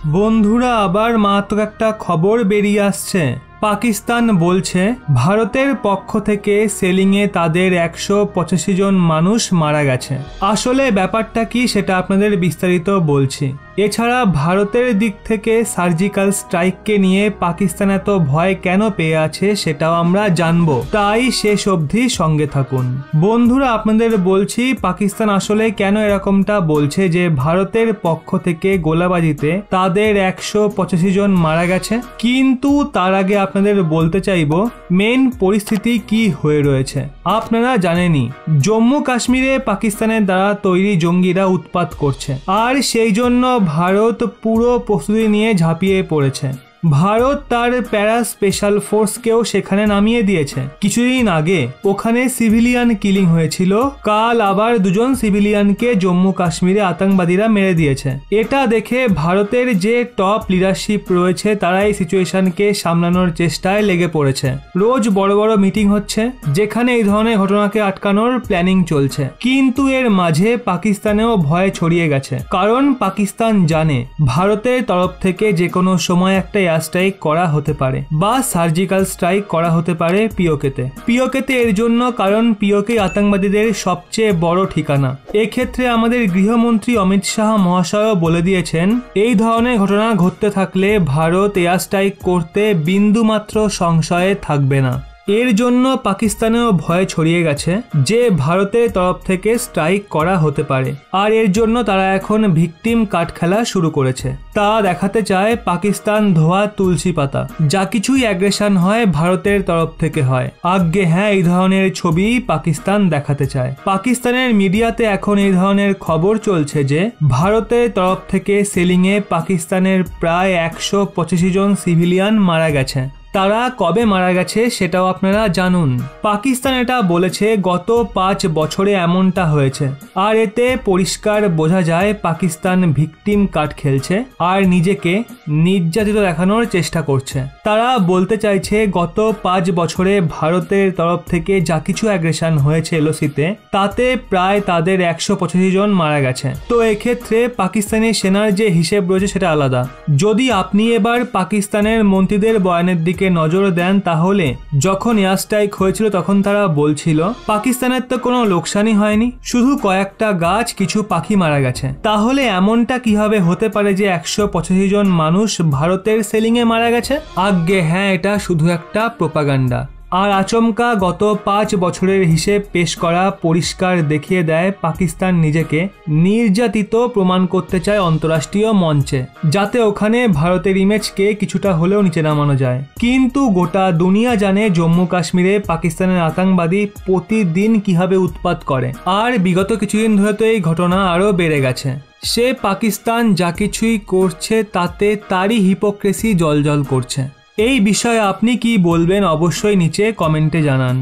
বন্ধুরা আবার মাত্র একটা খবর বেরিয়ে আসছে। পাকিস্তান বলছে ভারতের পক্ষ থেকে সেলিংয়ে তাদের 185 জন মানুষ মারা গেছে। আসলে ব্যাপারটা কি সেটা আপনাদের বিস্তারিত বলছি। এছাড়া ভারতের দিক থেকে সার্জিক্যাল স্ট্রাইককে নিয়ে পাকিস্তান এত ভয় কেন পেয়ে আছে সেটাও আমরা জানবো, তাই শেষ অবধি সঙ্গে থাকুন। বন্ধুরা আপনাদের বলছি পাকিস্তান আসলে কেন এরকমটা বলছে যে ভারতের পক্ষ থেকে গোলাবাজিতে তাদের 185 জন মারা গেছে, কিন্তু তার আগে আপনাদের বলতে চাইবো মেন পরিস্থিতি কি হয়ে রয়েছে। আপনারা জানেনই জম্মু কাশ্মীরে পাকিস্তানের দ্বারা তৈরি জঙ্গিরা উৎপাত করছে, আর সেই জন্য ভারত পুরো প্রস্তুতি নিয়ে ঝাঁপিয়ে পড়েছে। ভারত তার প্যারা স্পেশাল ফোর্সকেও সেখানে নামিয়ে দিয়েছে। কিছুদিন আগে ওখানে সিভিলিয়ান কিলিং হয়েছিল, কাল আবার 2 জন সিভিলিয়ানকে জম্মু কাশ্মীরে আতঙ্কবাদীরা মেরে দিয়েছে। এটা দেখে ভারতের যে টপ লিডারশিপ রয়েছে তারা এই সিচুয়েশনকে সামলানোর চেষ্টায় লেগে পড়েছে। রোজ বড় বড় মিটিং হচ্ছে যেখানে এই ধরনের ঘটনাকে আটকানোর প্ল্যানিং চলছে, কিন্তু এর মাঝে পাকিস্তানেও ভয় ছড়িয়ে গেছে। কারণ পাকিস্তান জানে ভারতের তরফ থেকে যে কোনো সময় একটা এয়ার স্ট্রাইক করা হতে পারে বা সার্জিক্যাল স্ট্রাইক করা হতে পারে পিওকেতে এর জন্য, কারণ পিওকে আতঙ্কবাদীদের সবচেয়ে বড় ঠিকানা। এক্ষেত্রে আমাদের গৃহমন্ত্রী অমিত শাহ মহাশয়ও বলে দিয়েছেন এই ধরনের ঘটনা ঘটতে থাকলে ভারত এয়ার স্ট্রাইক করতে বিন্দুমাত্র সংশয়ে থাকবে না। এর জন্য পাকিস্তানেও ভয় ছড়িয়ে গেছে যে ভারতের তরফ থেকে স্ট্রাইক করা হতে পারে, আর এর জন্য তারা এখন ভিকটিম কার্ড খেলা শুরু করেছে। তা দেখাতে চায় পাকিস্তান ধোয়া তুলসী পাতা, যা কিছুই অ্যাগ্রেশন হয় ভারতের তরফ থেকে হয়। আজ্ঞে হ্যাঁ, এই ধরনের ছবি পাকিস্তান দেখাতে চায়। পাকিস্তানের মিডিয়াতে এখন এই ধরনের খবর চলছে যে ভারতের তরফ থেকে সেলিংয়ে পাকিস্তানের প্রায় 185 জন সিভিলিয়ান মারা গেছে। তারা কবে মারা গেছে সেটাও আপনারা জানুন। পাকিস্তান এটা বলেছে গত 5 বছরে এমনটা হয়েছে, আর এতে পরিষ্কার বোঝা যায় পাকিস্তান ভিকটিম কার্ড খেলছে আর নিজেকে নির্যাতিত দেখানোর চেষ্টা করছে। তারা বলতে চাইছে গত 5 বছরে ভারতের তরফ থেকে যা কিছু অ্যাগ্রেশন হয়েছে এলওসিতে, তাতে প্রায় তাদের 185 জন মারা গেছে। তো এক্ষেত্রে পাকিস্তানি সেনার যে হিসেব রয়েছে সেটা আলাদা। যদি আপনি এবার পাকিস্তানের মন্ত্রীদের বয়ানের দিকে নজর দেন তাহলে যখন এয়ার স্ট্রাইক হয়েছিল তখন তারা বলছিল পাকিস্তানের তো কোনো লোকসানই হয়নি, শুধু কয়েকটা গাছ, কিছু পাখি মারা গেছে। তাহলে এমনটা কিভাবে হতে পারে যে 185 জন মানুষ ভারতের সেলিংয়ে মারা গেছে? আজ্ঞে হ্যাঁ, এটা শুধু একটা প্রোপাগান্ডা। আর আচমকা গত 5 বছরের হিসেব পেশ করা পরিষ্কার দেখিয়ে দেয় পাকিস্তান নিজেকে নির্যাতিত প্রমাণ করতে চায় অন্তর্রাষ্ট্রীয় মঞ্চে, যাতে ওখানে ভারতের ইমেজকে কিছুটা হলেও নিচে নামানো যায়। কিন্তু গোটা দুনিয়া জানে জম্মু কাশ্মীরে পাকিস্তানের আতঙ্কবাদী প্রতিদিন কিভাবে উৎপাত করে, আর বিগত কিছুদিন ধরে তো এই ঘটনা আরও বেড়ে গেছে। সে পাকিস্তান যা কিছুই করছে তাতে তারই হিপোক্রেসি জ্বলজ্বল করছে। এই বিষয়ে আপনি কি বলবেন অবশ্যই নিচে কমেন্টে জানান।